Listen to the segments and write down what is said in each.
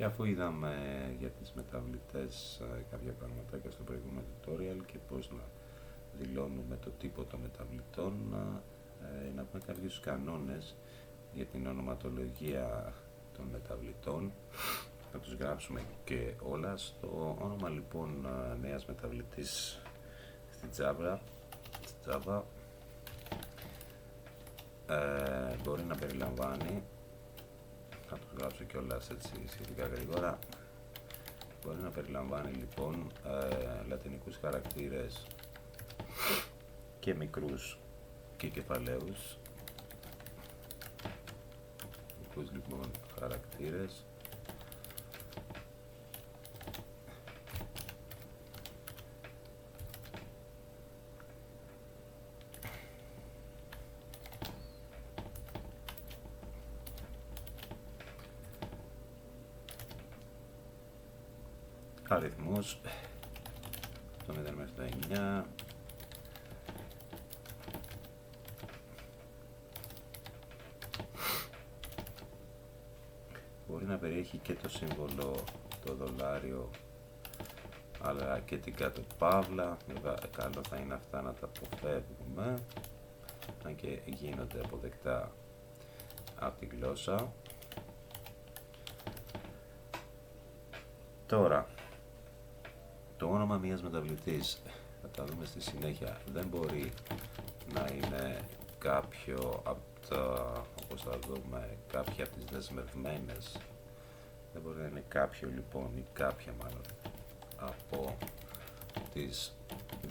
Και αφού είδαμε για τις μεταβλητές κάποια πραγματάκια στο προηγούμενο tutorial και πώς να δηλώνουμε το τύπο των μεταβλητών, να πούμε κάποιους κανόνες για την ονοματολογία των μεταβλητών. Θα τους γράψουμε και όλα. Στο όνομα λοιπόν νέας μεταβλητής στη Java μπορεί να περιλαμβάνει, θα το γράψω κιόλας έτσι σχετικά γρήγορα, μπορεί να περιλαμβάνει λοιπόν λατινικούς χαρακτήρες και μικρούς και κεφαλαίους. Μικρούς λοιπόν χαρακτήρες, αριθμούς το 0 μέχρι το 9, μπορεί να περιέχει και το σύμβολο το δολάριο αλλά και την κάτω παύλα. Βέβαια καλό θα είναι αυτά να τα αποφεύγουμε, αν και γίνονται αποδεκτά από τη γλώσσα. Τώρα, το όνομα μιας μεταβλητής, θα τα δούμε στη συνέχεια, δεν μπορεί να είναι κάποιο από τα, όπως θα δούμε, κάποια από τις δεσμευμένες. Δεν μπορεί να είναι κάποιο λοιπόν ή κάποια μάλλον από τις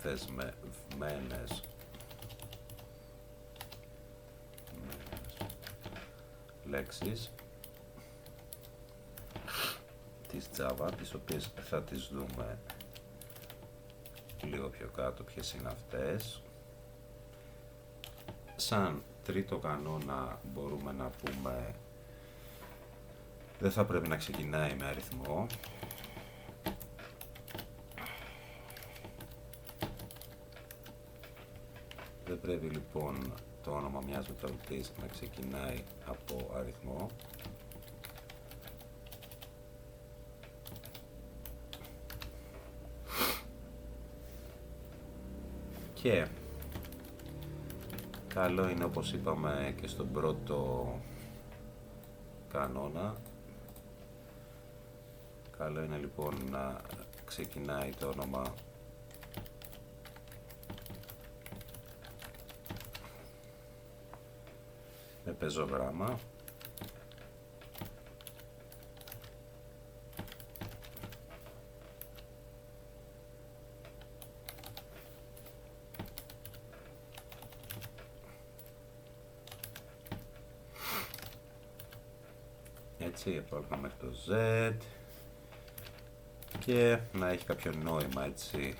δεσμευμένες λέξεις της Java, τις οποίες θα τις δούμε λίγο πιο κάτω ποιες είναι αυτές. Σαν τρίτο κανόνα μπορούμε να πούμε δεν θα πρέπει να ξεκινάει με αριθμό. Δεν πρέπει λοιπόν το όνομα μιας μεταβλητής να ξεκινάει από αριθμό. Και καλό είναι, όπως είπαμε και στον πρώτο κανόνα, καλό είναι λοιπόν να ξεκινάει το όνομα με πεζογράμμα. Έτσι, από το α μέχρι το z, και να έχει κάποιο νόημα, έτσι.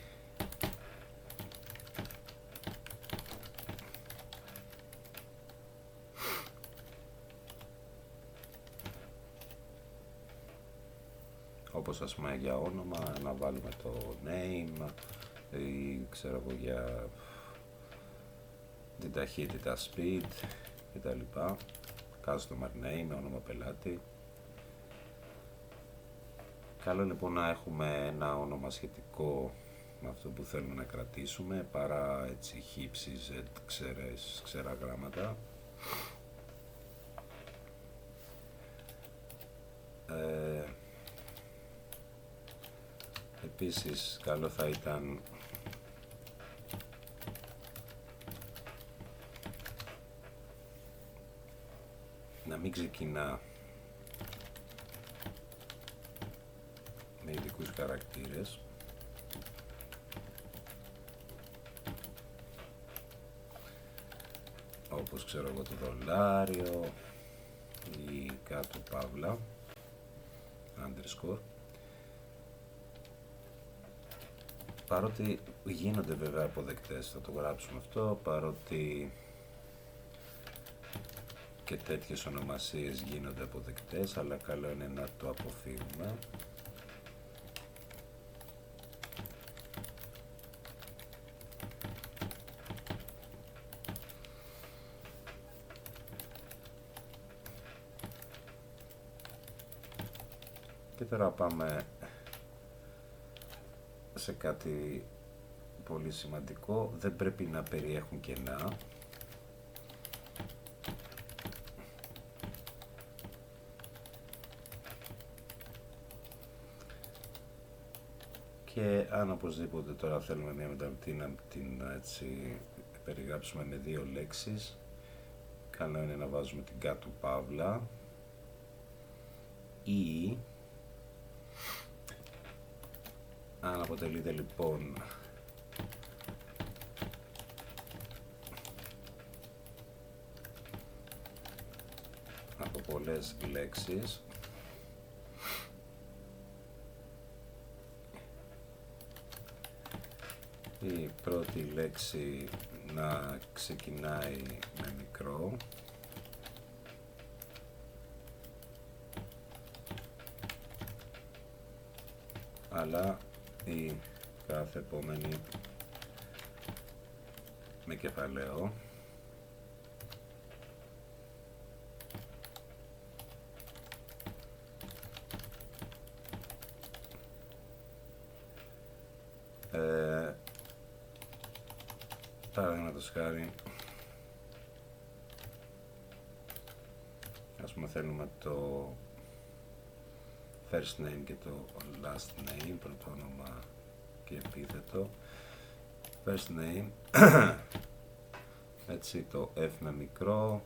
Όπως ας πούμε για όνομα να βάλουμε το name ή ξέρω εγώ για την ταχύτητα speed κτλ. Customer name, όνομα πελάτη. Καλό λοιπόν να έχουμε ένα όνομα σχετικό με αυτό που θέλουμε να κρατήσουμε, παρά έτσι χύψη, z, ξερά γράμματα. Επίσης καλό θα ήταν να μην ξεκινά με ειδικούς χαρακτήρες. Όπως ξέρω εγώ το δολάριο ή κάτω παύλα, underscore. Παρότι γίνονται βέβαια αποδεκτές, θα το γράψουμε αυτό, παρότι και τέτοιες ονομασίες γίνονται αποδεκτές, αλλά καλό είναι να το αποφύγουμε. Και τώρα πάμε σε κάτι πολύ σημαντικό, δεν πρέπει να περιέχουν κενά. Και αν οπωσδήποτε τώρα θέλουμε μια μεταβλητή να την έτσι περιγράψουμε με δύο λέξεις, καλό είναι να βάζουμε την κάτω παύλα ή αν αποτελείται λοιπόν από πολλές λέξεις, η πρώτη λέξη να ξεκινάει με μικρό, αλλά η κάθε επόμενη με κεφαλαίο. Παραδείγματος χάρη, ας πούμε θέλουμε το first name και το last name, πρώτο όνομα και επίθετο. First name, έτσι το F με μικρό,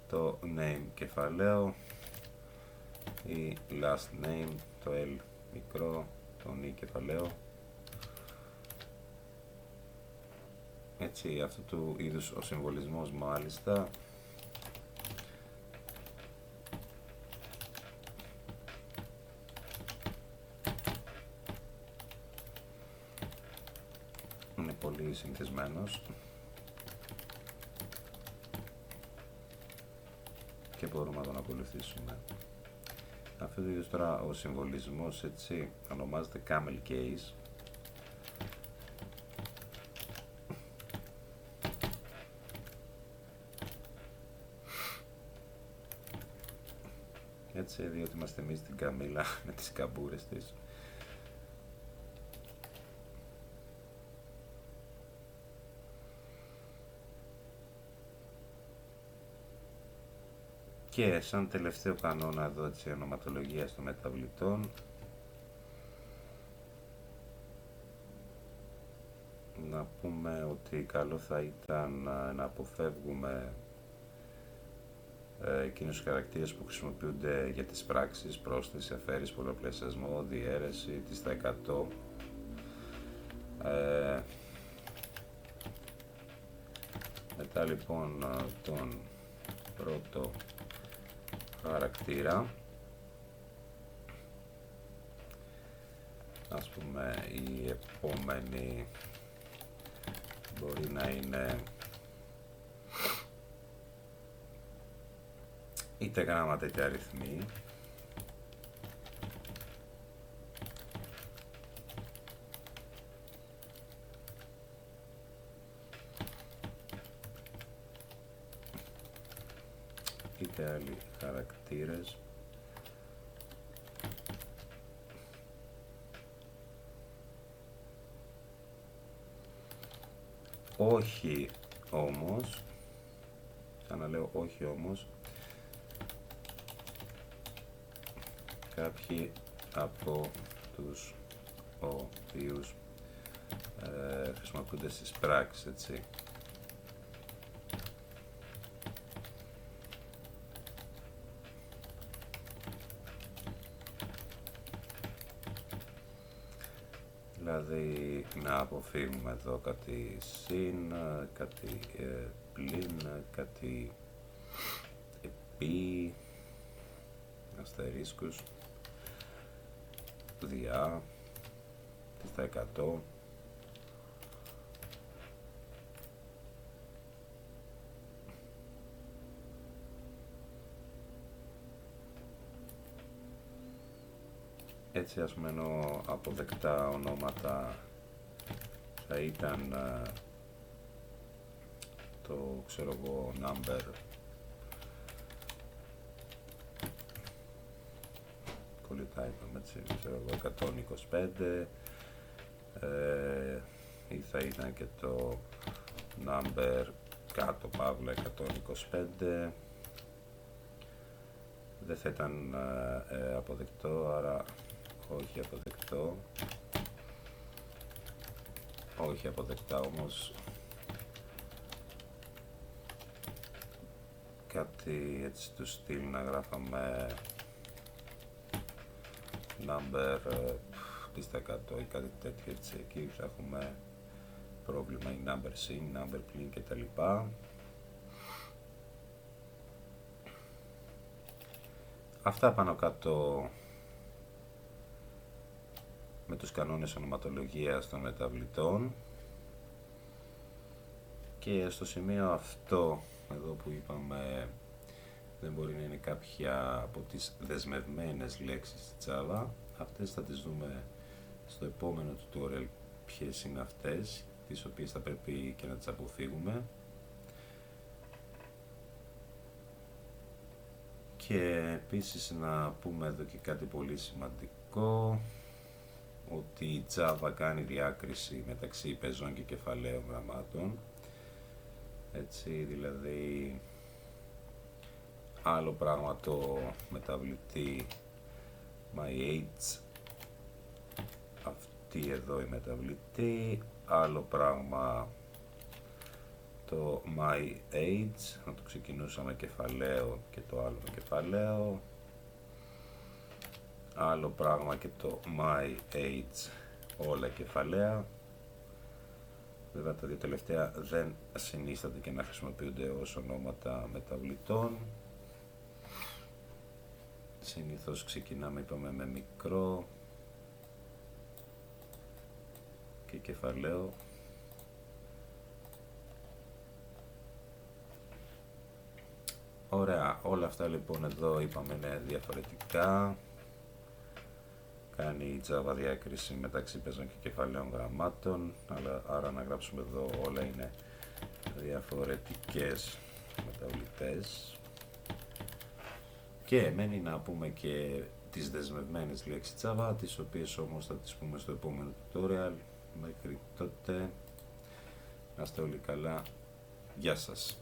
το name κεφαλαίο, η last name, το L μικρό, το N κεφαλαίο. Έτσι, αυτού του είδους ο συμβολισμός μάλιστα είναι πολύ συνηθισμένος και μπορούμε να τον ακολουθήσουμε. Αυτού του είδους τώρα ο συμβολισμός έτσι ονομάζεται camel case. Έτσι, διότι μας θυμίζει την καμήλα με τις καμπούρες της. Και σαν τελευταίο κανόνα εδώ της ονοματολογίας των μεταβλητών, να πούμε ότι καλό θα ήταν να αποφεύγουμε εκείνους τους χαρακτήρες που χρησιμοποιούνται για τις πράξεις, πρόσθεση, αφαίρεση, πολλαπλασιασμό, διαίρεση, τις στα 100. Μετά λοιπόν τον πρώτο χαρακτήρα, ας πούμε η επόμενη μπορεί να είναι είτε γράμματα είτε αριθμοί. Είτε άλλοι χαρακτήρες. Όχι όμως, ξαναλέω όχι όμως, κάποιοι από τους οποίους χρησιμοποιούνται στις πράξεις, έτσι. Δηλαδή να αποφύγουμε εδώ κάτι συν, κάτι πλην, κάτι επί, αστερίσκους, διά, στα 100. Έτσι, ας πούμε, ενώ αποδεκτά ονόματα θα ήταν το, ξέρω εγώ, number, κολλητά είπαμε, έτσι, ξέρω εγώ, 125, ή θα ήταν και το number κάτω παύλα 125, δεν θα ήταν αποδεκτό, άρα όχι αποδεκτό. Όχι αποδεκτά όμως κάτι έτσι του στυλ να γράφαμε number 100 ή κάτι τέτοιο, έτσι, εκεί θα έχουμε πρόβλημα, η number sin, number plin κτλ. Αυτά πάνω κάτω με τους κανόνες ονοματολογίας των μεταβλητών. Και στο σημείο αυτό εδώ που είπαμε δεν μπορεί να είναι κάποια από τις δεσμευμένες λέξεις στη Java, αυτές θα τις δούμε στο επόμενο tutorial, ποιες είναι αυτές, τις οποίες θα πρέπει και να τις αποφύγουμε. Και επίσης να πούμε εδώ και κάτι πολύ σημαντικό, ότι η Java κάνει διάκριση μεταξύ πεζών και κεφαλαίων γραμμάτων. Έτσι, δηλαδή άλλο πράγμα το μεταβλητή myAge, αυτή εδώ η μεταβλητή, άλλο πράγμα το myAge, να το ξεκινούσαμε κεφαλαίο και το άλλο με κεφαλαίο, άλλο πράγμα και το myAge, όλα κεφαλαία. Βέβαια τα δύο τελευταία δεν συνίσταται και να χρησιμοποιούνται ως ονόματα μεταβλητών. Συνήθως ξεκινάμε, είπαμε, με μικρό και κεφαλαίο. Ωραία, όλα αυτά λοιπόν εδώ είπαμε είναι διαφορετικά. Κάνει η Java διάκριση μεταξύ πεζών και κεφαλαίων γραμμάτων, άρα να γράψουμε εδώ όλα είναι διαφορετικές μεταβλητές. Και μένει να πούμε και τις δεσμευμένες λέξεις Java, τις οποίες όμως θα τις πούμε στο επόμενο tutorial. Μέχρι τότε να είστε όλοι καλά. Γεια σας.